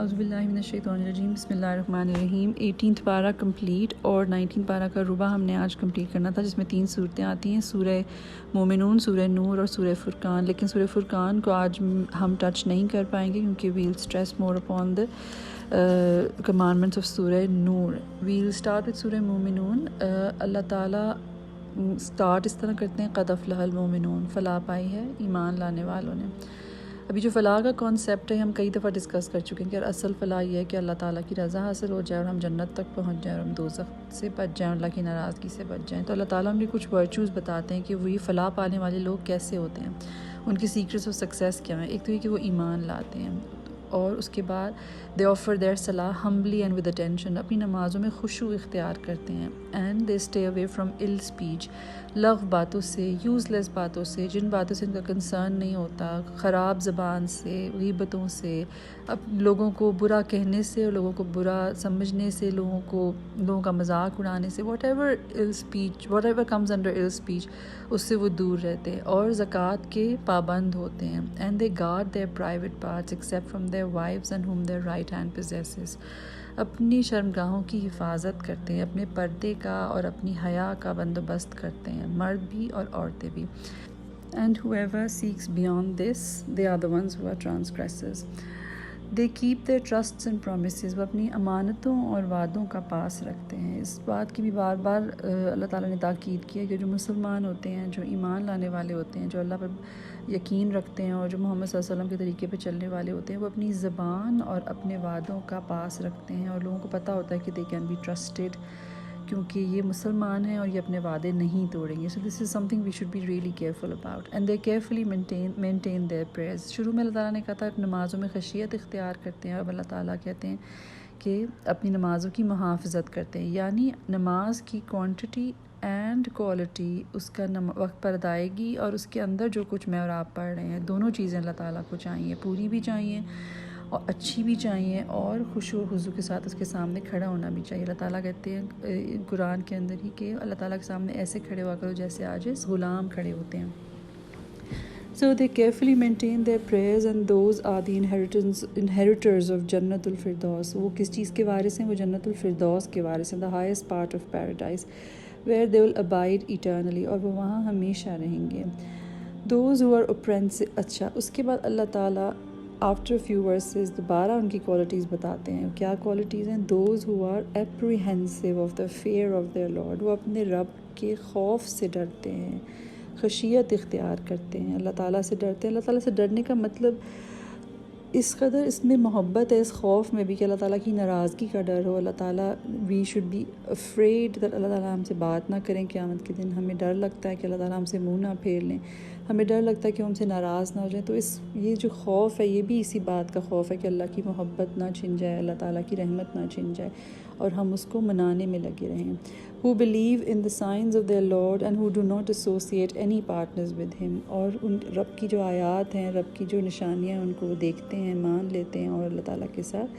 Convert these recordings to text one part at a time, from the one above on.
اعوذ باللہ من الشیطان الرجیم، بسم اللہ الرحمن الرحیم۔ 18 پارہ کمپلیٹ اور 19 پارہ کا ربع ہم نے آج کمپلیٹ کرنا تھا، جس میں 3 صورتیں آتی ہیں، سورہ مومنون، سورہ نور اور سورہ فرقان۔ لیکن سورہ فرقان کو آج ہم ٹچ نہیں کر پائیں گے کیونکہ well stress more upon the commandments of Surah Nur. Well start with سورہ مومنون۔ اللہ تعالیٰ اسٹارٹ اس طرح کرتے ہیں، قد افلح المومنون، فلاح پائی ہے ایمان لانے والوں نے۔ ابھی جو فلاح کا کانسیپٹ ہے ہم کئی دفعہ ڈسکس کر چکے ہیں کہ اصل فلاح یہ ہے کہ اللہ تعالیٰ کی رضا حاصل ہو جائے اور ہم جنت تک پہنچ جائیں اور ہم دوزخ سے بچ جائیں، اللہ کی ناراضگی سے بچ جائیں۔ تو اللہ تعالیٰ ہمیں کچھ ورچوز بتاتے ہیں کہ وہ یہ فلاح پانے والے لوگ کیسے ہوتے ہیں، ان کی سیکرٹس آف سکسیس کیا ہیں۔ ایک تو یہ کہ وہ ایمان لاتے ہیں، اور اس کے بعد دے آفر دیئر صلاح ہمبلی اینڈ ود اٹینشن، اپنی نمازوں میں خشوع اختیار کرتے ہیں، and they stay away from ال اسپیچ، لغو باتوں سے، یوز لیس باتوں سے، جن باتوں سے ان کا کنسرن نہیں ہوتا، خراب زبان سے، غیبتوں سے، اب لوگوں کو برا کہنے سے اور لوگوں کو برا سمجھنے سے، لوگوں کا مذاق اڑانے سے، واٹ ایور کمز انڈر ال اسپیچ، اس سے وہ دور رہتے ہیں، اور زکوٰۃ کے پابند ہوتے ہیں۔ And they guard their private parts except from their wives and whom their right hand possesses، اپنی شرمگاہوں کی حفاظت کرتے ہیں، اپنے پردے کا اور اپنی حیا کا بندوبست کرتے ہیں، مرد بھی اور عورتیں بھی۔ And whoever seeks beyond this, they are the ones who are transgressors. They keep their trusts and promises، وہ اپنی امانتوں اور وعدوں کا پاس رکھتے ہیں۔ اس بات کی بھی بار بار اللہ تعالیٰ نے تاکید کی ہے کہ جو مسلمان ہوتے ہیں، جو ایمان لانے والے ہوتے ہیں، جو اللہ پر یقین رکھتے ہیں اور جو محمد صلی اللہ علیہ وسلم کے طریقے پہ چلنے والے ہوتے ہیں، وہ اپنی زبان اور اپنے وعدوں کا پاس رکھتے ہیں، اور لوگوں کو پتہ ہوتا ہے کہ they can be trusted، کیونکہ یہ مسلمان ہیں اور یہ اپنے وعدے نہیں توڑیں گے۔ So this is something we should be really careful about. And they carefully maintain their prayers۔ شروع میں اللہ تعالیٰ نے کہا تھا کہ نمازوں میں خشیت اختیار کرتے ہیں، اور اللہ تعالیٰ کہتے ہیں کہ اپنی نمازوں کی محافظت کرتے ہیں، یعنی نماز کی کوانٹٹی اینڈ کوالٹی، اس کا وقت پر ادائیگی، اور اس کے اندر جو کچھ میں اور آپ پڑھ رہے ہیں، دونوں چیزیں اللہ تعالیٰ کو چاہیے، پوری بھی چاہیے اور اچھی بھی چاہیے، اور خشوع و خضوع کے ساتھ اس کے سامنے کھڑا ہونا بھی چاہیے۔ اللہ تعالیٰ کہتے ہیں قرآن کے اندر ہی کہ اللہ تعالیٰ کے سامنے ایسے کھڑے ہوا کرو جیسے عاجز غلام کھڑے ہوتے ہیں۔ So they carefully maintain their prayers and those are the inheritors of Jannat al-Firdaus۔ وہ کس چیز کے وارث ہیں؟ وہ جنت الفردوس کے وارث ہیں، the highest part of paradise where they will abide eternally، اور وہ وہاں ہمیشہ رہیں گے۔ Those who are oppressive، اچھا اس کے بعد اللہ تعالیٰ after a few verses دوبارہ ان کی کوالٹیز بتاتے ہیں۔ کیا کوالٹیز ہیں؟ those who are apprehensive of the fear of their Lord، وہ اپنے رب کے خوف سے ڈرتے ہیں، خشیت اختیار کرتے ہیں، اللہ تعالیٰ سے ڈرتے ہیں۔ اللہ تعالیٰ سے ڈرنے کا مطلب اس قدر اس میں محبت ہے، اس خوف میں بھی کہ اللہ تعالیٰ کی ناراضگی کا ڈر ہو۔ اللہ تعالیٰ we should be afraid that اللہ تعالیٰ ہم سے بات نہ کریں قیامت کے دن۔ ہمیں ڈر لگتا ہے کہ اللہ تعالیٰ ہم سے منہ نہ پھیر لیں، ہمیں ڈر لگتا ہے کہ وہ ہم سے ناراض نہ ہو جائیں۔ تو یہ جو خوف ہے، یہ بھی اسی بات کا خوف ہے کہ اللہ کی محبت نہ چھن جائے، اللہ تعالیٰ کی رحمت نہ چھن جائے، اور ہم اس کو منانے میں لگے رہیں۔ who believe in the signs of their Lord and who do not associate any partners with him، اور ان رب کی جو آیات ہیں، رب کی جو نشانیاں ہیں، ان کو وہ دیکھتے ہیں، مان لیتے ہیں، اور اللہ تعالیٰ کے ساتھ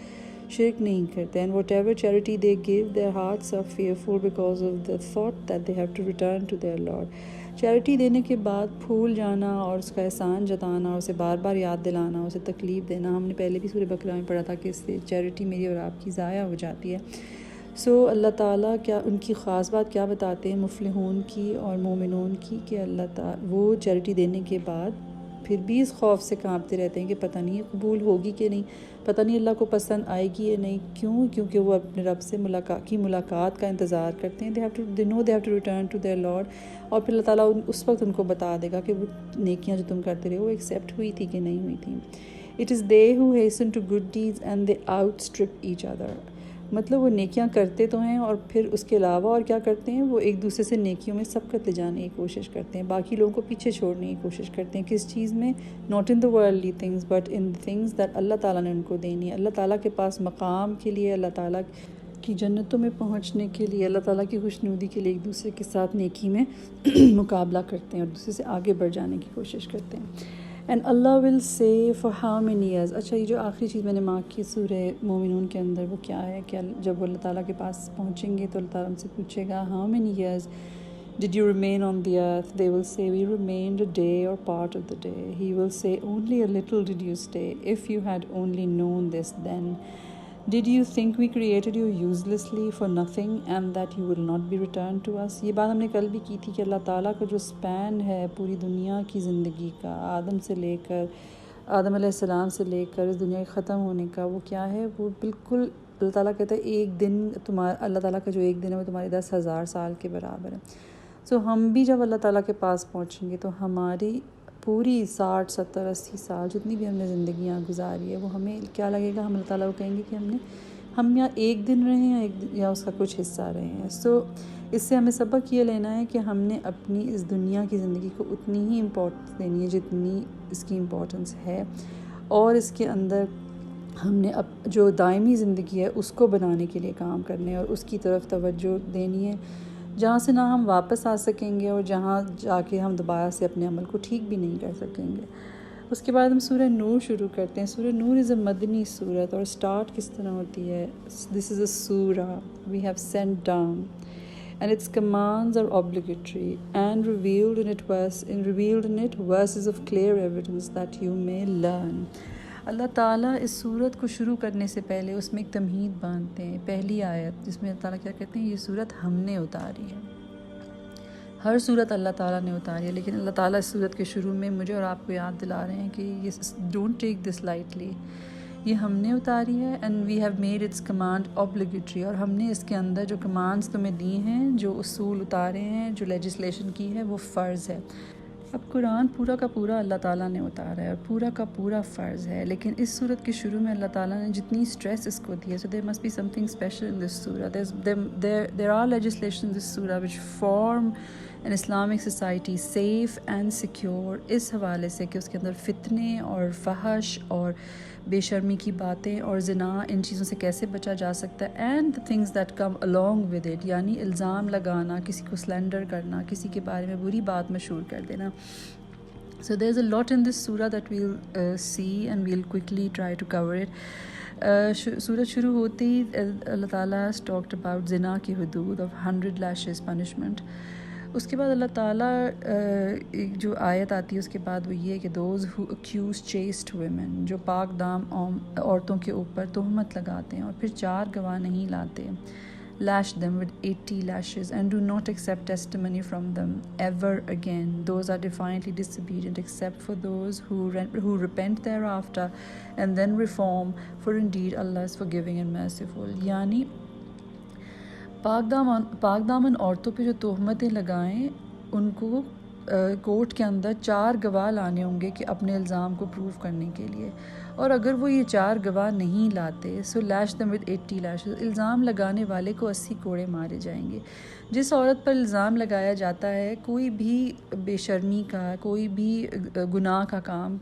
شرک نہیں کرتے۔ and whatever charity they give, their hearts are fearful because of the thought that they have to return to their Lord۔ Charity دینے کے بعد پھول جانا اور اس کا احسان جتانا اور اسے بار بار یاد دلانا، اسے تکلیف دینا، ہم نے پہلے بھی سورہ بقرہ میں پڑھا تھا کہ اس سے چیریٹی میری اور آپ کی ضائع ہو جاتی ہے۔ اللہ تعالیٰ کیا ان کی خاص بات کیا بتاتے ہیں مفلحون کی اور مومنون کی، کہ اللہ تعالیٰ وہ چیریٹی دینے کے بعد پھر بھی اس خوف سے کانپتے رہتے ہیں کہ پتہ نہیں یہ قبول ہوگی کہ نہیں، پتہ نہیں اللہ کو پسند آئے گی یا نہیں۔ کیوں؟ کیونکہ وہ اپنے رب سے ملاقات کا انتظار کرتے ہیں۔ they know they have to return to their Lord، اور پھر اللہ تعالیٰ اس وقت ان کو بتا دے گا کہ وہ نیکیاں جو تم کرتے رہے وہ ایکسیپٹ ہوئی تھی کہ نہیں ہوئی تھی۔ it is they who hasten to good deeds and they outstrip each other، مطلب وہ نیکیاں کرتے تو ہیں، اور پھر اس کے علاوہ اور کیا کرتے ہیں؟ وہ ایک دوسرے سے نیکیوں میں سبقت لے جانے کی کوشش کرتے ہیں، باقی لوگوں کو پیچھے چھوڑنے کی کوشش کرتے ہیں۔ کس چیز میں؟ not in the worldly things but in the things that اللہ تعالیٰ نے ان کو دینی ہے۔ اللہ تعالیٰ کے پاس مقام کے لیے، اللہ تعالیٰ کی جنتوں میں پہنچنے کے لیے، اللہ تعالیٰ کی خوشنودی کے لیے ایک دوسرے کے ساتھ نیکی میں مقابلہ کرتے ہیں اور دوسرے سے آگے بڑھ جانے کی کوشش کرتے ہیں۔ اینڈ اللہ ول سے فار ہاؤ مینی ایئرز، اچھا یہ جو آخری چیز میں نے مارک کی سورہ مومنون کے اندر، وہ کیا ہے کہ جب وہ اللہ تعالیٰ کے پاس پہنچیں گے تو اللہ تعالیٰ ہم سے پوچھے گا how many years Did you remain on the earth? They will say, we remained a day or part of the day. He will say, only a little did you stay. If you had only known this then. Did you think we created you uselessly for nothing and that you will not be returned to us? یہ بات ہم نے کل بھی کی تھی کہ اللہ تعالیٰ کا جو سپین ہے پوری دنیا کی زندگی کا، آدم سے لے کر آدم علیہ السلام سے لے کر اس دنیا کے ختم ہونے کا، وہ کیا ہے؟ وہ بالکل اللہ تعالیٰ کہتا ہے ایک دن اللہ تعالیٰ کا جو ایک دن ہے وہ تمہارے 10,000 سال کے برابر ہے. سو ہم بھی جب اللہ تعالیٰ کے پاس پہنچیں گے تو ہماری پوری 60 70 80 سال جتنی بھی ہم نے زندگیاں گزاری ہے وہ ہمیں کیا لگے گا؟ ہم اللہ تعالیٰ کو کہیں گے کہ ہم یا ایک دن رہے ہیں یا اس کا کچھ حصہ رہے ہیں. سو اس سے ہمیں سبق یہ لینا ہے کہ ہم نے اپنی اس دنیا کی زندگی کو اتنی ہی امپورٹنس دینی ہے جتنی اس کی امپورٹنس ہے، اور اس کے اندر ہم نے جو دائمی زندگی ہے اس کو بنانے کے لیے کام کرنے اور اس کی طرف توجہ دینی ہے، جہاں سے نہ ہم واپس آ سکیں گے اور جہاں جا کے ہم دوبارہ سے اپنے عمل کو ٹھیک بھی نہیں کر سکیں گے. اس کے بعد ہم سورہ نور شروع کرتے ہیں. سورہ نور از اے مدنی سورت، اور سٹارٹ کس طرح ہوتی ہے؟ دس is a surah we have sent down and its commands are obligatory and revealed in it verses of clear evidence that you may learn. اللہ تعالیٰ اس صورت کو شروع کرنے سے پہلے اس میں ایک تمہید باندھتے ہیں. پہلی آیت جس میں اللہ تعالیٰ کیا کہتے ہیں؟ یہ صورت ہم نے اتاری ہے. ہر صورت اللہ تعالیٰ نے اتاری ہے، لیکن اللہ تعالیٰ اس صورت کے شروع میں مجھے اور آپ کو یاد دلا رہے ہیں کہ یہ ڈونٹ ٹیک دس لائٹلی، یہ ہم نے اتاری ہے. And we have made its command obligatory، اور ہم نے اس کے اندر جو کمانڈس تمہیں دی ہیں، جو اصول اتارے ہیں، جو لیجسلیشن کی ہے، وہ فرض ہے. اب قرآن پورا کا پورا اللہ تعالیٰ نے اتارا ہے اور پورا کا پورا فرض ہے، لیکن اس صورت کے شروع میں اللہ تعالیٰ نے جتنی اسٹریس اس کو دی ہے، so there must be something special in this surah. There are legislation in this surah which form an Islamic society safe and secure، اس حوالے سے کہ اس کے اندر فتنے اور فحش اور بے شرمی کی باتیں اور زنا، ان چیزوں سے کیسے بچا جا سکتا ہے. And the things that come along with it، یعنی الزام لگانا، کسی کو سلینڈر کرنا، کسی کے بارے میں بری بات مشہور کر دینا. So there's a lot in this surah that we'll see and we'll quickly try to cover it. سورت شروع ہوتے ہی اللہ تعالیٰ has talked about زنا کی حدود of 100 lashes punishment. اس کے بعد اللہ تعالیٰ ایک جو آیت آتی ہے اس کے بعد وہ یہ ہے کہ those who accuse chaste women، جو پاک دام عورتوں کے اوپر تہمت لگاتے ہیں اور پھر 4 گواہ نہیں لاتے، lash them with 80 lashes and do not accept testimony from them ever again. Those are defiantly disobedient except for those who repent thereafter and then reform, for indeed Allah is forgiving and merciful. یعنی پاک دامن عورتوں پہ جو تہمتیں لگائیں ان کو court کے اندر 4 گواہ لانے ہوں گے کہ اپنے الزام کو پروف کرنے کے لیے، اور اگر وہ یہ 4 گواہ نہیں لاتے so lash them with 80 lashes، الزام لگانے والے کو 80 کوڑے مارے جائیں گے. جس عورت پر الزام لگایا جاتا ہے کوئی بھی بے شرمی کا، کوئی بھی گناہ کا کام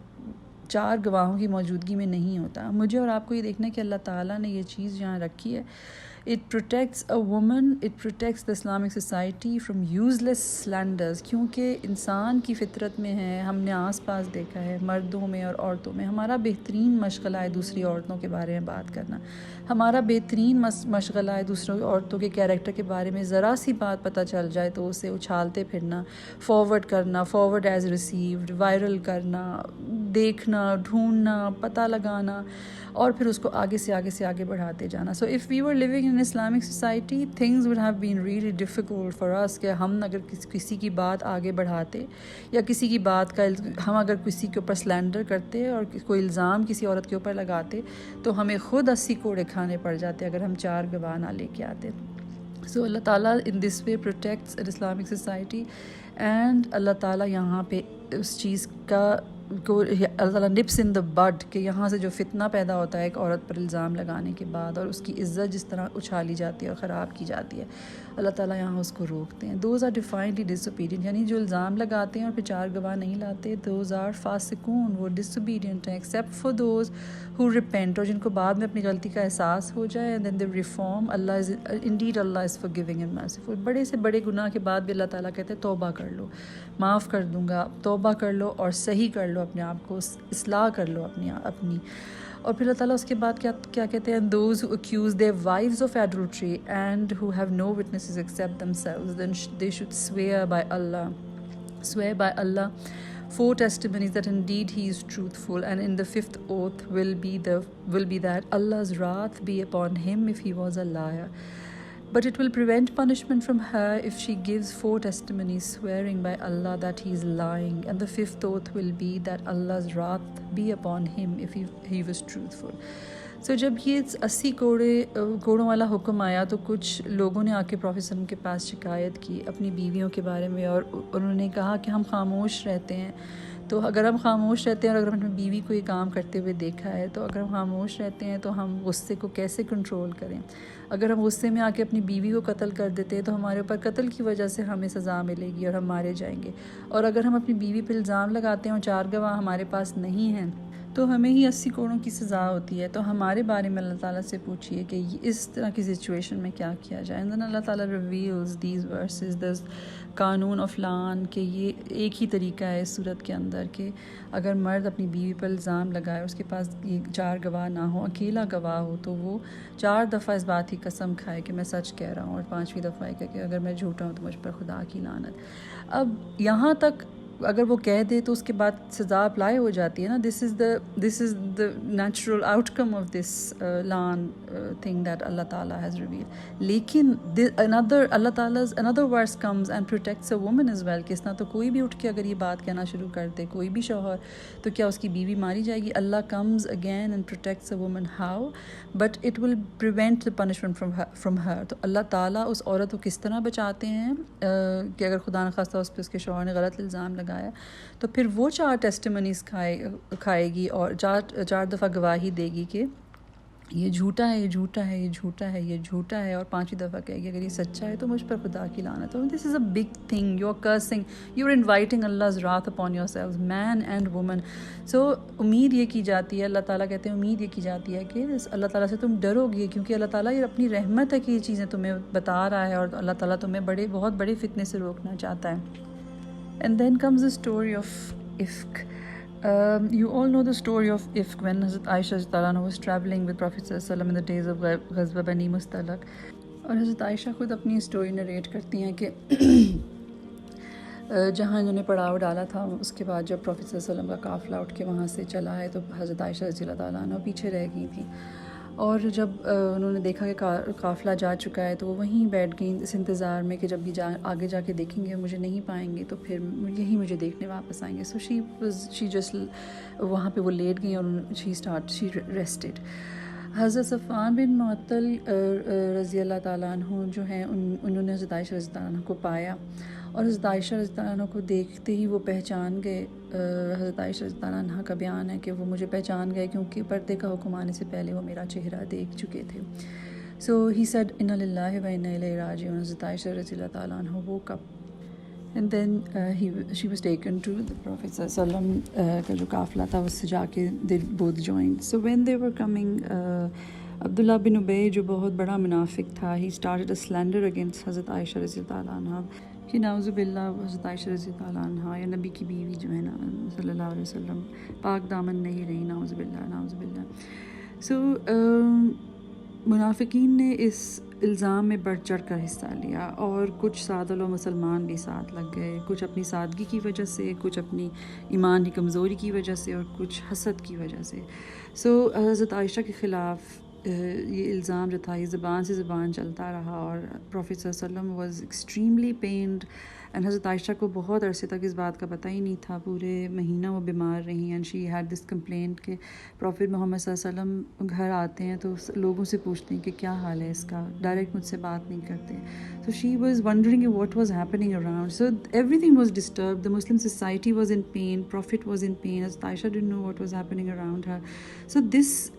4 گواہوں کی موجودگی میں نہیں ہوتا. مجھے اور آپ کو یہ دیکھنا ہے کہ اللہ تعالیٰ نے یہ چیز یہاں رکھی ہے. It protects a woman, it protects the Islamic society from useless slanders، کیونکہ انسان کی فطرت میں ہے، ہم نے آس پاس دیکھا ہے مردوں میں اور عورتوں میں، ہمارا بہترین مشغلہ ہے دوسری عورتوں کے بارے میں بات کرنا. ہمارا بہترین مشغلہ ہے دوسروں عورتوں کے کیریکٹر کے بارے میں ذرا سی بات پتہ چل جائے تو اسے اچھالتے پھرنا، فارورڈ کرنا، فارورڈ ایز ریسیوڈ، وائرل کرنا، دیکھنا، ڈھونڈنا، پتہ لگانا، اور پھر اس کو آگے سے آگے بڑھاتے جانا. So if we were living in Islamic society things would have been really difficult for us, کہ ہم اگر کسی کی بات آگے بڑھاتے یا کسی کی بات کا ہم اگر کسی کے اوپر سلینڈر کرتے اور کوئی الزام کسی عورت کے اوپر لگاتے تو ہمیں خود 80 کوڑے کھانے پڑ جاتے اگر ہم 4 گواہ نہ لے کے آتے. سو اللہ تعالیٰ in this way protects an Islamic society, and اللہ تعالیٰ یہاں پہ اس چیز کا کو اللہ تعالیٰ نپس ان دا بڈ، کہ یہاں سے جو فتنہ پیدا ہوتا ہے ایک عورت پر الزام لگانے کے بعد اور اس کی عزت جس طرح اچھالی جاتی ہے اور خراب کی جاتی ہے، اللہ تعالیٰ یہاں اس کو روکتے ہیں. دوز آر ڈیفائنڈلی ڈس اوبیڈینٹ، یعنی جو الزام لگاتے ہیں اور پھر 4 گواہ نہیں لاتے، دوز آر فاسقون، وہ ڈس اوبیڈینٹ ہیں، except for those who repent, اور جن کو بعد میں اپنی غلطی کا احساس ہو جائے اینڈ دین دے ریفارم. اللہ از انڈیڈ اللہ از فارگیونگ اینڈ مرسیفل. بڑے سے بڑے گناہ کے بعد بھی اللہ تعالیٰ کہتے ہیں توبہ کر لو، معاف کر دوں گا، توبہ کر لو اور صحیح کر لو اپنے آپ کو، اصلاح کر لو اپنی. اور پھر اللہ تعالیٰ اس کے بعد کیا کہتے ہیں, those who accuse their wives of adultery and who have no witnesses except themselves, then they should swear by Allah 4 testimonies that indeed he is truthful, and in the 5th oath will be that Allah's wrath be upon him if he was a liar. But it will prevent punishment from her if she gives 4 testimonies swearing by Allah that he is lying, and the 5th oath will be that Allah's wrath be upon him if he was truthful. So جب یہ 80 کوڑوں والا حکم آیا تو کچھ لوگوں نے آ کے پروفیٹ صلی اللہ علیہ وسلم کے پاس شکایت کی اپنی بیویوں کے بارے میں, اور انہوں نے کہا کہ ہم خاموش رہتے ہیں. تو اگر ہم خاموش رہتے ہیں اور اگر ہم اپنی بیوی کو یہ کام کرتے ہوئے دیکھا ہے, تو اگر ہم خاموش رہتے ہیں تو ہم غصے کو کیسے کنٹرول کریں؟ اگر ہم غصے میں آ کے اپنی بیوی کو قتل کر دیتے ہیں تو ہمارے اوپر قتل کی وجہ سے ہمیں سزا ملے گی اور ہم مارے جائیں گے. اور اگر ہم اپنی بیوی پہ الزام لگاتے ہیں اور 4 گواہ ہمارے پاس نہیں ہیں تو ہمیں ہی 80 کوڑوں کی سزا ہوتی ہے. تو ہمارے بارے میں اللہ تعالیٰ سے پوچھیے کہ اس طرح کی سچویشن میں کیا کیا جائے. And then اللہ تعالیٰ reveals these verses, the قانون آف لان, کہ یہ ایک ہی طریقہ ہے اس صورت کے اندر کہ اگر مرد اپنی بیوی پر الزام لگائے, اس کے پاس یہ 4 گواہ نہ ہو, اکیلا گواہ ہو, تو وہ 4 دفعہ اس بات کی قسم کھائے کہ میں سچ کہہ رہا ہوں, اور 5ویں دفعہ ہے کہ اگر میں جھوٹا ہوں تو مجھ پر خدا کی لعنت. اب یہاں تک اگر وہ کہہ دے تو اس کے بعد سزا اپلائی ہو جاتی ہے نا. This is the natural outcome of this لان تھنگ دیٹ اللہ تعالیٰ ہیز ریویل. لیکن اللہ تعالیٰ another verse comes and protects a woman as well, کہ اس طرح تو کوئی بھی اٹھ کے اگر یہ بات کہنا شروع کر دے, کوئی بھی شوہر, تو کیا اس کی بیوی ماری جائے گی؟ اللہ comes again and protects a woman. How? But it will prevent the punishment from her. تو اللہ تعالیٰ اس عورت کو کس طرح بچاتے ہیں کہ اگر خدا نخواستہ اس پہ اس کے شوہر نے غلط الزام لگایا تو پھر وہ 4 ٹیسٹیمنیز کھائے گی اور 4 دفعہ گواہی دے گی کہ یہ جھوٹا ہے, یہ جھوٹا ہے, یہ جھوٹا ہے, یہ جھوٹا ہے, اور 5ویں دفعہ کہے گی اگر یہ سچا ہے تو مجھ پر خدا کی لعنت. This is a big thing. You are cursing, you are inviting Allah's wrath upon yourselves, man and woman. So امید یہ کی جاتی ہے, اللہ تعالیٰ کہتے ہیں امید یہ کی جاتی ہے کہ اللہ تعالیٰ سے تم ڈرو گے, کیونکہ اللہ تعالیٰ یہ اپنی رحمت ہے کہ یہ چیزیں تمہیں بتا رہا ہے, اور اللہ تعالیٰ تمہیں بہت بڑے فتنے سے روکنا چاہتا ہے. And then comes the story of Ifk. You all know the story of Ifk, when Hazrat Aisha was traveling with Prophet sallallahu alaihi wasallam in the days of Ghazwa Bani Mustalaq. اور حضرت عائشہ خود اپنی story narrate کرتی ہیں کہ جہاں انہوں نے پڑاؤ ڈالا تھا, اس کے بعد جب پروفیٹ صلی اللہ علیہ وسلم کا قافلہ اٹھ کے وہاں سے چلا ہے تو حضرت عائشہ رضی اللہ تعالیٰ عنہ پیچھے رہ گئی تھیں. اور جب انہوں نے دیکھا کہ قافلہ جا چکا ہے تو وہ وہیں بیٹھ گئیں اس انتظار میں کہ جب یہ آگے جا کے دیکھیں گے مجھے نہیں پائیں گے تو پھر یہی مجھے دیکھنے واپس آئیں گے. سو شی جسٹ وہاں پہ وہ لیٹ گئیں اور شی ریسٹڈ. حضرت صفوان بن معطل رضی اللہ تعالیٰ عنہ جو ہیں انہوں نے حضرت عائشہ رضی اللہ عنہ کو پایا, اور حضرت عائشہ رضی اللہ عنہ کو دیکھتے ہی وہ پہچان گئے. حضرت عائشہ رضی اللہ عنہ کا بیان ہے کہ وہ مجھے پہچان گئے کیونکہ پردے کا حکم آنے سے پہلے وہ میرا چہرہ دیکھ چکے تھے. سو ہی سیڈ انا للہ و انا الیہ راجعون. حضرت عائشہ رضی اللہ تعالیٰ عنہ وہ کب and then she was taken to the prophet صلی اللہ علیہ وسلم کا جو قافلہ تھا اس سے جا کے they both joined. So when they were coming, عبداللہ بن ابی جو بہت بڑا منافق تھا, he started a slander against حضرت عائشہ رضی اللہ عنہ کہ نعوذ باللہ حضرت عائشہ رضی اللہ عنہ یا نبی کی بیوی جو ہے نا صلی اللہ علیہ وسلم پاک دامن نہیں رہی, نعوذ باللہ نعوذ باللہ. سو منافقین نے اس الزام میں بڑھ چڑھ کر حصہ لیا, اور کچھ سادہ لو مسلمان بھی ساتھ لگ گئے, کچھ اپنی سادگی کی وجہ سے, کچھ اپنی ایمان کی کمزوری کی وجہ سے, اور کچھ حسد کی وجہ سے. سو حضرت عائشہ کے خلاف یہ الزام جو تھا یہ زبان سے زبان چلتا رہا, اور پروفیٹ صلی اللہ علیہ وسلم واز ایکسٹریملی پینڈ. اینڈ حضرت عائشہ کو بہت عرصے تک اس بات کا پتہ ہی نہیں تھا, پورے مہینہ وہ بیمار رہی. And she had this complaint کہ پروفیٹ محمد صلی اللہ علیہ وسلم گھر آتے ہیں تو لوگوں سے پوچھتے ہیں کہ کیا حال ہے اس کا, ڈائریکٹ مجھ سے بات نہیں کرتے. So she was wondering what was happening around. So everything was disturbed, the Muslim society was in pain, prophet was in pain, حضرت عائشہ didn't know what was happening around her. So this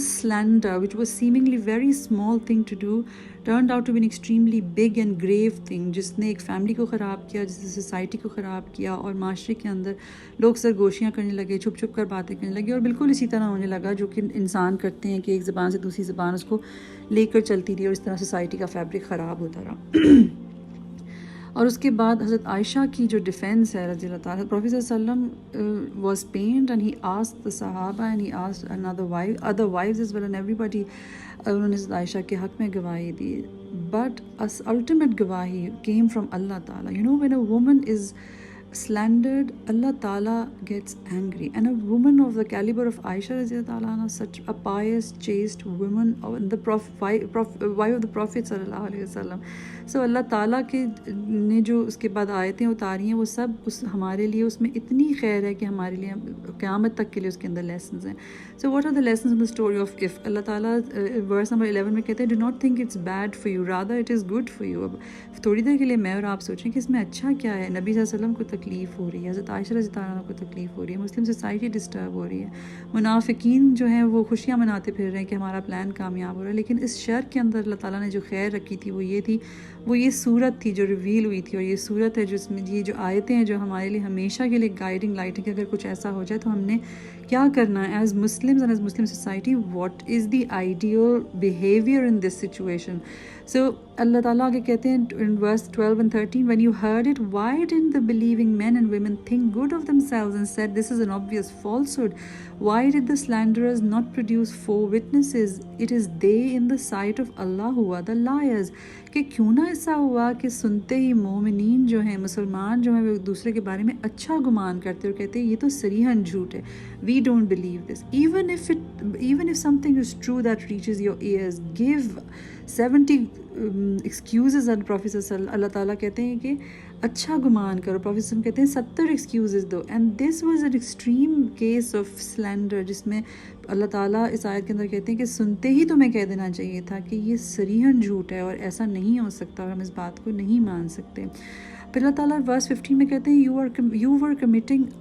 slander, which was seemingly very small thing to do, turned out to be an extremely big and grave thing, جس نے ایک family کو خراب کیا, جس نے سوسائٹی کو خراب کیا, اور معاشرے کے اندر لوگ سرگوشیاں کرنے لگے, چھپ چھپ کر باتیں کرنے لگے, اور بالکل اسی طرح ہونے لگا جو کہ انسان کرتے ہیں کہ ایک زبان سے دوسری زبان اس کو لے کر چلتی رہی, اور اس طرح سوسائٹی کا فیبرک خراب ہوتا رہا. اور اس کے بعد حضرت عائشہ کی جو ڈیفینس ہے رضی اللہ تعالیٰ، پروفیٹ صلی اللہ علیہ وسلم was pained and he asked the صحابہ and he asked other wives as well and everybody, انہوں نے حضرت عائشہ کے حق میں گواہی دی، بٹ الٹیمیٹ گواہی came from اللہ تعالیٰ. You know, when a woman is slandered, Allah Ta'ala gets angry. And a woman of the caliber of Aisha radiallahu anha, such a pious, chaste woman, the wife of the Prophet sallallahu alaihi wasallam. So اللہ تعالیٰ کے نے جو اس کے بعد آیتیں اتاری ہیں وہ سب ہمارے لیے اس میں اتنی خیر ہے کہ ہمارے لیے قیامت تک کے لیے اس کے اندر لیسنز ہیں. So what are the lessons in the story of if؟ اللہ تعالیٰ ورس نمبر 11 میں کہتے ہیں do not think it's bad for you, rather it is good for you. اب تھوڑی دیر کے لیے میں اور آپ سوچیں کہ اس میں اچھا کیا ہے. نبی صلی اللہ علیہ وسلم کو تکلیف ہو رہی ہے، حضرت عائشہ رضی اللہ عنہ کو تکلیف ہو رہی ہے، مسلم سوسائٹی ڈسٹرب ہو رہی ہے، منافقین جو ہیں وہ خوشیاں مناتے پھر رہے ہیں کہ ہمارا پلان کامیاب ہو رہا ہے. لیکن اس شر کے اندر اللہ تعالیٰ نے جو خیر رکھی تھی وہ یہ تھی، وہ یہ صورت تھی جو ریویل ہوئی تھی، اور یہ صورت ہے جس میں یہ جو آیتیں ہیں جو ہمارے لیے ہمیشہ کے لیے گائیڈنگ لائٹ ہے کہ اگر کچھ ایسا ہو جائے تو ہم نے کیا کرنا ہے as Muslims and as Muslim society, what is the ideal behaviour in this situation. So اللہ تعالیٰ آگے کہتے ہیں in verse 12 and 13, when you heard it, why didn't the believing men and women think good of themselves and said this is an obvious falsehood? Why did the slanderers not produce 4 witnesses? It is they in the sight of Allah who are the liars. کہ کیوں نہ ایسا ہوا کہ سنتے ہی مومنین جو ہیں، مسلمان جو ہیں، وہ ایک دوسرے کے بارے میں اچھا گمان کرتے اور کہتے ہیں یہ تو صریحاً جھوٹ ہے. We don't believe this. Even if something is true that reaches your ears, give 70 excuses at Prophet صلی اللہ تعالیٰ کہتے ہیں کہ اچھا گمان کرو. پروفیٹ صلی اللہ کہتے ہیں 70 ایکسکیوزز دو. And this was an extreme case of slander, جس میں اللہ تعالیٰ اس آیت کے اندر کہتے ہیں کہ سنتے ہی تمہیں کہہ دینا چاہیے تھا کہ یہ صریحاً جھوٹ ہے اور ایسا نہیں ہو سکتا اور ہم اس بات کو نہیں مان سکتے. پھر اللہ تعالیٰ ورس 15 میں کہتے ہیں you were committing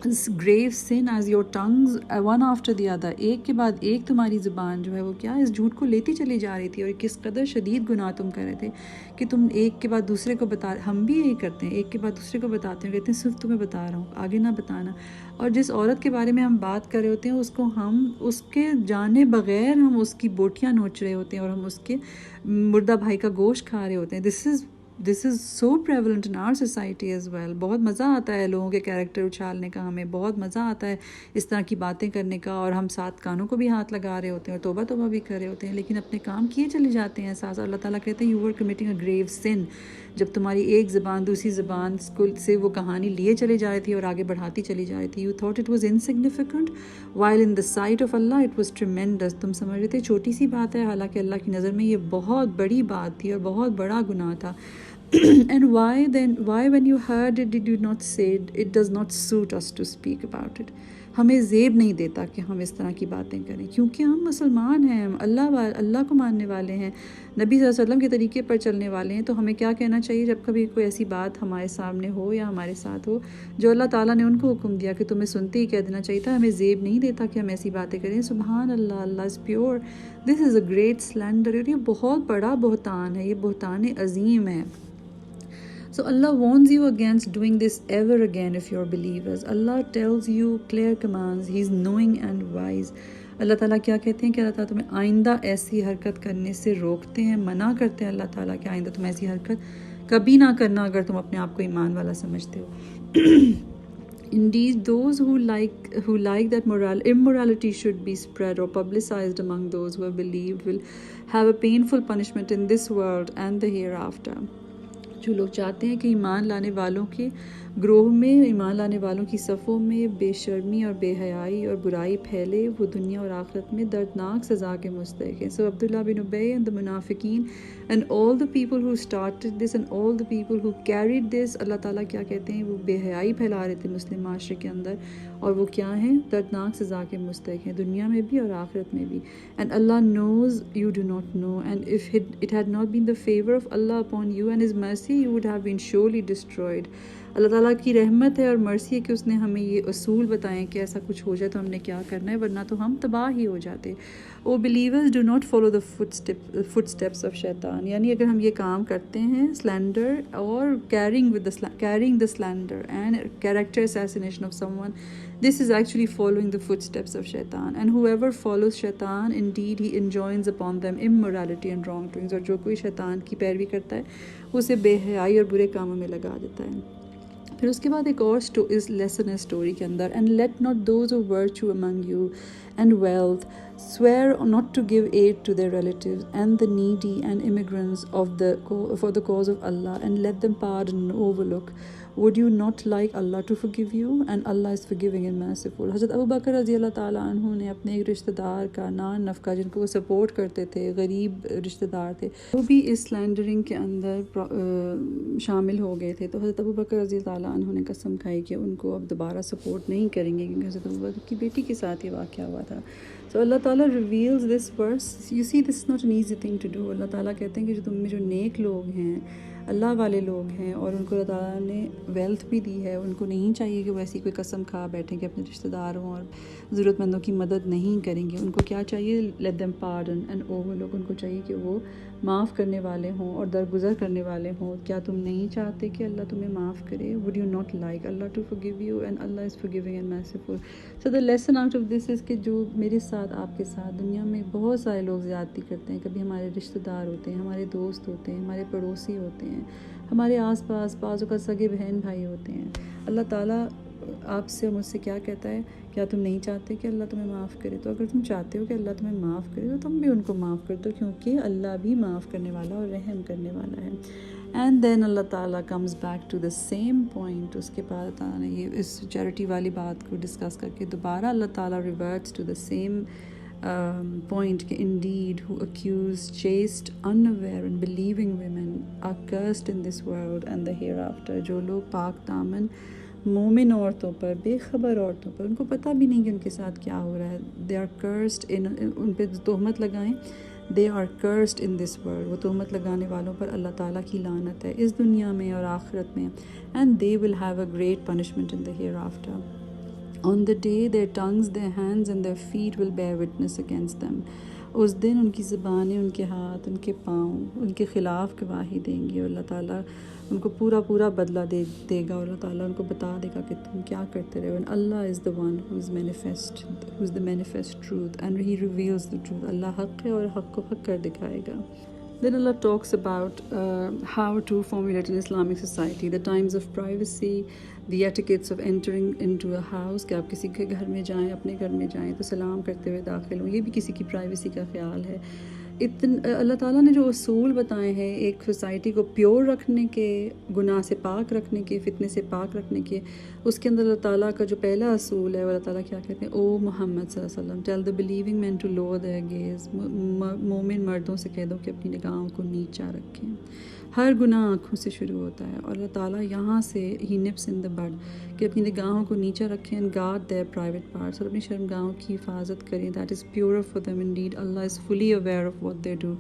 this grave sin as your tongues one after the other. ایک کے بعد ایک تمہاری زبان جو ہے وہ کیا اس جھوٹ کو لیتی چلی جا رہی تھی، اور کس قدر شدید گناہ تم کر رہے تھے کہ تم ایک کے بعد دوسرے کو ہم بھی یہی کرتے ہیں، ایک کے بعد دوسرے کو بتاتے ہیں، کہتے ہیں صرف تمہیں بتا رہا ہوں، آگے نہ بتانا. اور جس عورت کے بارے میں ہم بات کر رہے ہوتے ہیں اس کو ہم اس کے جانے بغیر ہم اس کی بوٹیاں نوچ رہے ہوتے ہیں اور ہم اس کے مردہ بھائی کا گوشت کھا رہے ہوتے ہیں. This is so prevalent in our society as well. بہت مزہ آتا ہے لوگوں کے کیریکٹر اچھالنے کا، ہمیں بہت مزہ آتا ہے اس طرح کی باتیں کرنے کا، اور ہم ساتھ کانوں کو بھی ہاتھ لگا رہے ہوتے ہیں اور توبہ بھی کر رہے ہوتے ہیں، لیکن اپنے کام کیے چلے جاتے ہیں ساتھ. اللہ تعالیٰ کہتے ہیں you were committing a grave sin. جب تمہاری ایک زبان دوسری زبان سے وہ کہانی لیے چلی جا رہی تھی اور آگے بڑھاتی چلی جا رہی تھی. You thought it was insignificant while in the sight of Allah it was tremendous. تم سمجھ رہے تھے چھوٹی سی بات ہے، حالانکہ اللہ کی نظر میں یہ بہت بڑی بات تھی اور بہت بڑا گناہ تھا. And why when you heard it did you not say it does not suit us to speak about it? ہمیں زیب نہیں دیتا کہ ہم اس طرح کی باتیں کریں، کیونکہ ہم مسلمان ہیں، ہم اللہ کو ماننے والے ہیں، نبی صلی اللہ علیہ وسلم کے طریقے پر چلنے والے ہیں. تو ہمیں کیا کہنا چاہیے جب کبھی کوئی ایسی بات ہمارے سامنے ہو یا ہمارے ساتھ ہو جو اللہ تعالیٰ نے ان کو حکم دیا کہ تمہیں سنتے ہی کہہ دینا چاہیے تھا. ہمیں زیب نہیں دیتا کہ ہم ایسی باتیں کریں. سبحان اللہ، اللہ is pure. This is a great slander. یہ بہت بڑا بہتان ہے، یہ بہتان عظیم ہے. So Allah warns you against doing this ever again if you're believers. Allah tells you clear commands. He's knowing and wise. اللہ تعالیٰ کیا کہتے ہیں کہ اللہ تعالیٰ تمہیں آئندہ ایسی حرکت کرنے سے روکتے ہیں، منع کرتے ہیں اللہ تعالیٰ کہ آئندہ تم ایسی حرکت کبھی نہ کرنا اگر تم اپنے آپ کو ایمان والا سمجھتے ہو. Indeed, those who like that immorality should be spread or publicized among those who have believed will have a painful punishment in this world and the hereafter. جو لوگ چاہتے ہیں کہ ایمان لانے والوں کے گروہ میں، ایمان لانے والوں کی صفوں میں بے شرمی اور بے حیائی اور برائی پھیلے، وہ دنیا اور آخرت میں دردناک سزا کے مستحق ہیں. So Abdullah bin Ubay and the Munafiqeen and all the people who started this and all the people who carried this، اللہ تعالیٰ کیا کہتے ہیں، وہ بے حیائی پھیلا رہے تھے مسلم معاشرے کے اندر، اور وہ کیا ہیں، دردناک سزا کے مستحق ہیں دنیا میں بھی اور آخرت میں بھی. And Allah knows you do not know, and if it had not been the favor of Allah upon you and His mercy, you would have been surely destroyed. اللہ تعالیٰ کی رحمت ہے اور مرسی ہے کہ اس نے ہمیں یہ اصول بتائیں کہ ایسا کچھ ہو جائے تو ہم نے کیا کرنا ہے، ورنہ تو ہم تباہ ہی ہو جاتے. O believers do not follow the footsteps of شیطان. یعنی اگر ہم یہ کام کرتے ہیں سلینڈر اور carrying the cylinder and character assassination of some one, This is actually following the footsteps of shaitan. And whoever follows shaitan, indeed he enjoins upon them immorality and wrongdoings. اور جو کوئی شیطان کی پیروی کرتا ہے اسے بے حیائی اور برے کاموں میں لگا دیتا ہے. پھر اس کے بعد ایک اور لیسن ہے اسٹوری کے اندر. And let not those of virtue among you and wealth swear not to give aid to their relatives and the needy and immigrants for the cause of Allah, and let them pardon and overlook. Would you not like Allah to forgive you? And Allah is forgiving and merciful. حضرت ابو بکر رضی اللہ تعالیٰ عنہ نے اپنے ایک رشتہ دار کا نان نفقہ، جن کو وہ سپورٹ کرتے تھے، غریب رشتہ دار تھے، وہ بھی اس سلینڈرنگ کے اندر شامل ہو گئے تھے. تو حضرت ابو بکر رضی اللہ تعالیٰ عنہ نے قسم کھائی کہ ان کو اب دوبارہ سپورٹ نہیں کریں گے، کیونکہ حضرت ابو بکر کی بیٹی کے ساتھ یہ واقعہ ہوا تھا. So اللہ تعالیٰ reveals this verse. You see, this is not an easy thing to do. اللہ تعالیٰ کہتے ہیں کہ جو تم میں جو نیک لوگ ہیں، اللہ والے لوگ ہیں، اور ان کو اللہ تعالیٰ نے ویلتھ بھی دی ہے، ان کو نہیں چاہیے کہ وہ ایسی کوئی قسم کھا بیٹھیں کہ اپنے رشتہ داروں اور ضرورت مندوں کی مدد نہیں کریں گے. ان کو کیا چاہیے؟ let them pardon and overlook. ان کو چاہیے کہ وہ معاف کرنے والے ہوں اور درگزر کرنے والے ہوں. کیا تم نہیں چاہتے کہ اللہ تمہیں معاف کرے؟ would you not like Allah to forgive you? and Allah is forgiving and merciful. So the lesson out of this is کہ جو میرے ساتھ، آپ کے ساتھ دنیا میں بہت سارے لوگ زیادتی کرتے ہیں. کبھی ہمارے رشتہ دار ہوتے ہیں، ہمارے دوست ہوتے ہیں، ہمارے پڑوسی ہوتے ہیں، ہمارے آس پاس بعضوں کا سگے بہن بھائی ہوتے ہیں. اللہ تعالیٰ آپ سے مجھ سے کیا کہتا ہے؟ کیا تم نہیں چاہتے کہ اللہ تمہیں معاف کرے؟ تو اگر تم چاہتے ہو کہ اللہ تمہیں معاف کرے تو تم بھی ان کو معاف کر دو، کیونکہ اللہ بھی معاف کرنے والا اور رحم کرنے والا ہے. اینڈ دین اللہ تعالیٰ comes back to the same point. اس کے بعد اللہ تعالیٰ نے یہ اس چیریٹی والی بات کو ڈسکس کر کے دوبارہ اللہ تعالیٰ reverts to the same point کہ indeed who accuse chaste, unaware and believing women are cursed in this world and the hereafter. جو لوگ پاک دامن مومن عورتوں پر، بے خبر عورتوں پر، ان کو پتہ بھی نہیں کہ ان کے ساتھ کیا ہو رہا ہے، they are cursed ان پہ تہمت لگائیں، they are cursed in this world. وہ تہمت لگانے والوں پر اللہ تعالیٰ کی لعنت ہے اس دنیا میں اور آخرت میں. and they will have a great punishment in the hereafter. On the day their tongues, their hands and their feet will bear witness against them. اس دن ان کی زبانیں، ان کے ہاتھ، ان کے پاؤں ان کے خلاف گواہی دیں گی، اور اللہ تعالیٰ ان کو پورا بدلہ دے گا، اور اللہ تعالیٰ ان کو بتا دے گا کہ تم کیا کرتے رہے. And Allah is the one who is the manifest truth and He reveals the truth. اللہ حق ہے اور حق کو حق کر دکھائے گا. Then Allah talks about how to formulate an Islamic society, the times of privacy, the etiquettes of entering into a house, کہ آپ کسی کے گھر میں جائیں، اپنے گھر میں جائیں تو سلام کرتے ہوئے داخل ہوں. یہ بھی کسی کی پرائیویسی کا خیال ہے. اللہ تعالیٰ نے جو اصول بتائے ہیں ایک سوسائٹی کو پیور رکھنے کے، گناہ سے پاک رکھنے کے، فتنے سے پاک رکھنے کے، اس کے اندر اللہ تعالیٰ کا جو پہلا اصول ہے وہ اللہ تعالیٰ کیا کہتے ہیں؟ او محمد صلی اللہ علیہ وسلم tell the believing men to lower their gaze. مومن مردوں سے کہہ دو کہ اپنی نگاہوں کو نیچا رکھیں. ہر گناہ آنکھوں سے شروع ہوتا ہے، اور اللہ تعالیٰ یہاں سے ہی نپس ان دا بڈ کہ اپنی نگاہوں کو نیچا رکھیں. And guard their private parts, اور اپنی شرمگاہوں کی حفاظت کریں. That is pure for them indeed. اللہ is fully aware of what they do.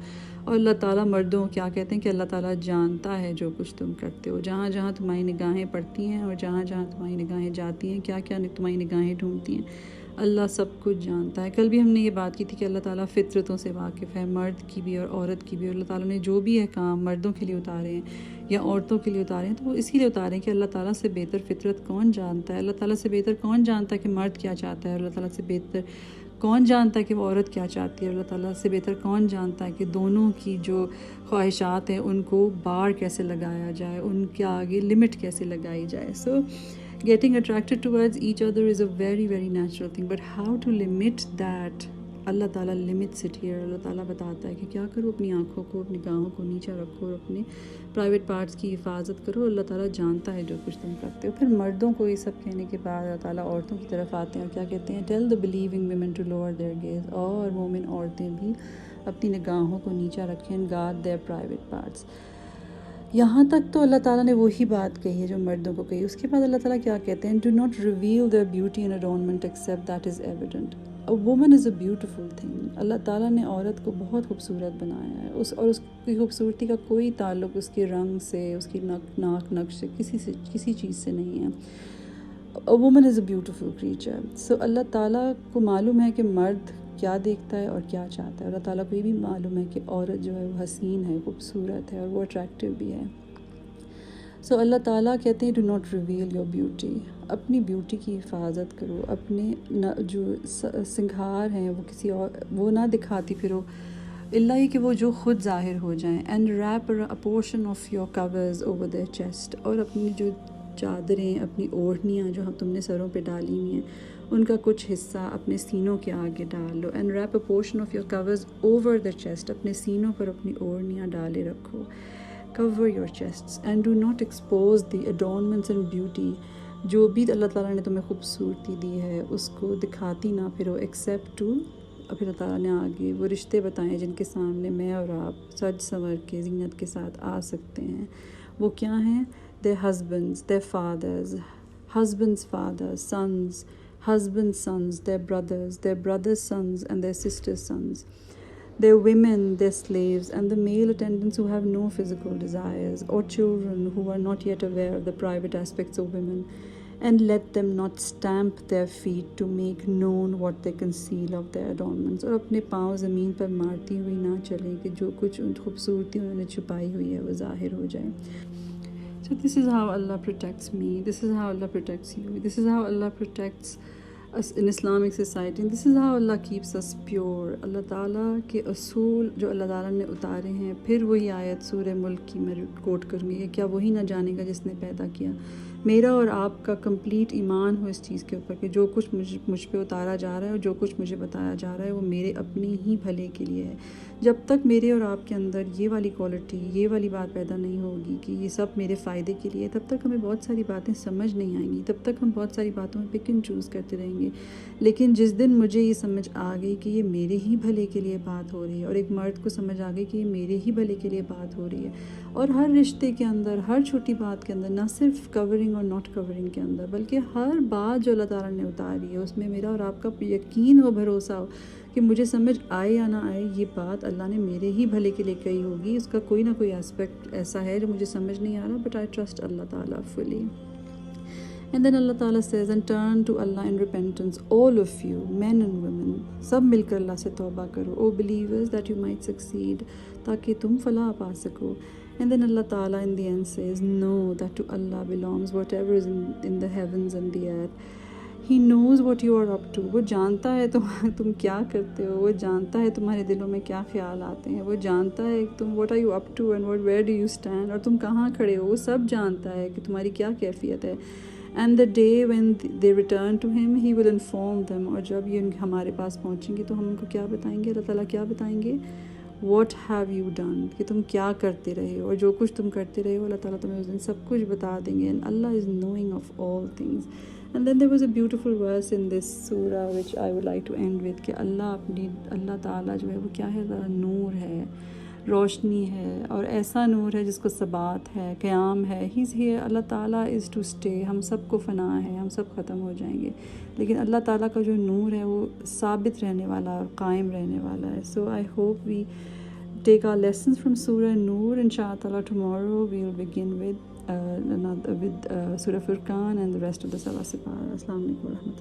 اور اللہ تعالیٰ مردوں کیا کہتے ہیں کہ اللہ تعالیٰ جانتا ہے جو کچھ تم کرتے ہو. جہاں جہاں تمہاری نگاہیں پڑتی ہیں اور جہاں جہاں تمہاری نگاہیں جاتی ہیں، کیا کیا تمہاری نگاہیں ڈھونڈتی ہیں، اللہ سب کچھ جانتا ہے. کل بھی ہم نے یہ بات کی تھی کہ اللہ تعالیٰ فطرتوں سے واقف ہے، مرد کی بھی اور عورت کی بھی. اور اللہ تعالیٰ نے جو بھی احکام مردوں کے لیے اتارے ہیں یا عورتوں کے لیے اتارے ہیں تو وہ اسی لیے اتارے ہیں کہ اللہ تعالیٰ سے بہتر فطرت کون جانتا ہے. اللہ تعالیٰ سے بہتر کون جانتا ہے کہ مرد کیا چاہتا ہے، اور اللہ تعالیٰ سے بہتر کون جانتا ہے کہ وہ عورت کیا چاہتی ہے. اللہ تعالیٰ سے بہتر کون جانتا ہے کہ دونوں کی جو خواہشات ہیں ان کو بار کیسے لگایا جائے، ان کے آگے لمٹ کیسے لگائی جائے. سو getting attracted towards each other is a very very natural thing, but how to limit that? اللہ تعالیٰ limits it here. اللہ تعالیٰ بتاتا ہے کہ کیا کرو، اپنی آنکھوں کو، اپنی نگاہوں کو نیچا رکھو اور اپنے پرائیویٹ پارٹس کی حفاظت کرو. اللہ تعالیٰ جانتا ہے جو کچھ تم کرتے ہو. پھر مردوں کو یہ سب کہنے کے بعد اللہ تعالیٰ عورتوں کی طرف آتے ہیں اور کیا کہتے ہیں؟ tell the believing women to lower their gaze. اور مومن عورتیں بھی اپنی نگاہوں کو نیچا رکھیں. guard their private parts. یہاں تک تو اللہ تعالیٰ نے وہی بات کہی ہے جو مردوں کو کہی. اس کے بعد اللہ تعالیٰ کیا کہتے ہیں؟ do not reveal their beauty and adornment except that is evident. A woman is a beautiful thing. اللہ تعالیٰ نے عورت کو بہت خوبصورت بنایا ہے، اور اس کی خوبصورتی کا کوئی تعلق اس کے رنگ سے، اس کی ناک نقش سے، کسی چیز سے نہیں ہے. A woman is a beautiful creature. So اللہ تعالیٰ کو معلوم ہے کہ مرد کیا دیکھتا ہے اور کیا چاہتا ہے. اللہ تعالیٰ کو یہ بھی معلوم ہے کہ عورت جو ہے وہ حسین ہے، خوبصورت ہے اور وہ اٹریکٹیو بھی ہے. سو اللہ تعالیٰ کہتے ہیں do not reveal your beauty, اپنی بیوٹی کی حفاظت کرو، اپنے جو سنگھار ہیں وہ کسی اور وہ نہ دکھاتی پھرو اللہ یہ کہ وہ جو خود ظاہر ہو جائیں. And wrap a portion of your covers over their chest, اور اپنی جو چادریں، اپنی اوڑھنیاں جو تم نے سروں پہ ڈالی ہوئی ہیں ان کا کچھ حصہ اپنے سینوں کے آگے ڈال لو. And wrap a portion of your covers over the chest, اپنے سینوں پر اپنی اوڑھنیاں ڈالے رکھو. cover your chests and do not expose the adornments and beauty، جو بھی اللہ تعالیٰ نے تمہیں خوبصورتی دی ہے اس کو دکھاتی نہ پھرو except to، پھر اللہ تعالیٰ نے آگے وہ رشتے بتائیں جن کے سامنے میں اور آپ سج سنور کے زینت کے ساتھ آ سکتے ہیں. وہ کیا ہیں؟ their husbands, their fathers, husbands' fathers, sons, husbands' sons, their brothers' sons and their sisters' sons, their women, their slaves, and the male attendants who have no physical desires, or children who are not yet aware of the private aspects of women, and let them not stamp their feet to make known what they conceal of their adornments. اور اپنے پاؤں زمین پر مارتی ہوئی نہ چلیں کہ جو کچھ ان خوبصورتی انہوں نے چھپائی ہوئی ہے وہ ظاہر ہو جائے. So this is how Allah protects me, this is how Allah protects you, this is how Allah protects us in Islamic society, and this is how Allah keeps us pure. اللہ تعالیٰ کے اصول جو اللہ تعالیٰ نے اتارے ہیں. پھر وہی آیت سورہ ملک کی میں کوٹ کروں گی کہ کیا وہی نہ جانے گا جس نے پیدا کیا. میرا اور آپ کا کمپلیٹ ایمان ہو اس چیز کے اوپر کہ جو کچھ مجھ پہ اتارا جا رہا ہے اور جو کچھ مجھے بتایا جا رہا ہے وہ میرے اپنے ہی بھلے کے لیے ہے. جب تک میرے اور آپ کے اندر یہ والی کوالٹی، یہ والی بات پیدا نہیں ہوگی کہ یہ سب میرے فائدے کے لیے، تب تک ہمیں بہت ساری باتیں سمجھ نہیں آئیں گی، تب تک ہم بہت ساری باتوں میں پک اینڈ چوز کرتے رہیں گے. لیکن جس دن مجھے یہ سمجھ آ گئی کہ یہ میرے ہی بھلے کے لیے بات ہو رہی ہے، اور ایک مرد کو سمجھ آ گئی کہ یہ میرے ہی بھلے کے لیے بات ہو رہی ہے، اور ہر رشتے کے اندر، ہر چھوٹی بات کے اندر، نہ صرف کورنگ اور ناٹ کورنگ کے اندر بلکہ ہر بات جو اللہ تعالیٰ نے اتاری ہے اس میں میرا اور آپ کا یقین ہو، بھروسہ ہو کہ مجھے سمجھ آئے یا نہ آئے یہ بات اللہ نے میرے ہی بھلے کے لیے کہی ہوگی. اس کا کوئی نہ کوئی اسپیکٹ ایسا ہے جو مجھے سمجھ نہیں آ رہا، بٹ آئی ٹرسٹ اللہ تعالیٰ فلی. And then Allah Ta'ala says, and turn to Allah in repentance, all of you, men and women, سب مل کر اللہ سے توبہ کرو. O believers, that you might succeed، تاکہ تم فلاح پا سکو. And then Allah Ta'ala in the end says, know that to Allah belongs whatever is in the heavens and the earth. He knows what you are up to. وہ جانتا ہے تم کیا کرتے ہو، وہ جانتا ہے تمہارے دلوں میں کیا خیال آتے ہیں، وہ جانتا ہے تم what are you up to and where do you stand، اور تم کہاں کھڑے ہو، وہ سب جانتا ہے کہ تمہاری کیا کیفیت ہے. And the day when they return to him, he will inform them. اور جب یہ ہمارے پاس پہنچیں گے تو ہم ان کو کیا بتائیں گے؟ اللہ تعالیٰ کیا بتائیں گے؟ What have you done، کہ تم کیا کرتے رہے ہو، اور جو کچھ تم کرتے رہے ہو اللہ تعالیٰ تمہیں اس دن سب کچھ بتا دیں گے. And Allah is knowing of all things. And then there was a beautiful verse in this surah which I would like to end with کہ اللہ تعالیٰ جو ہے وہ کیا ہے؟ نور ہے، روشنی ہے، اور ایسا نور ہے جس کو ثبات ہے، قیام ہے. He's here، اللہ تعالیٰ is to stay. ہم سب کو فنا ہے، ہم سب ختم ہو جائیں گے، لیکن اللہ تعالیٰ کا جو نور ہے وہ ثابت رہنے والا اور قائم رہنے والا ہے. So I hope we take our lessons from Surah Noor. Inshallah tomorrow we will begin with Surah Furqan and the rest of the Salah Sipar. Assalamu alaikum wa rahmatullah.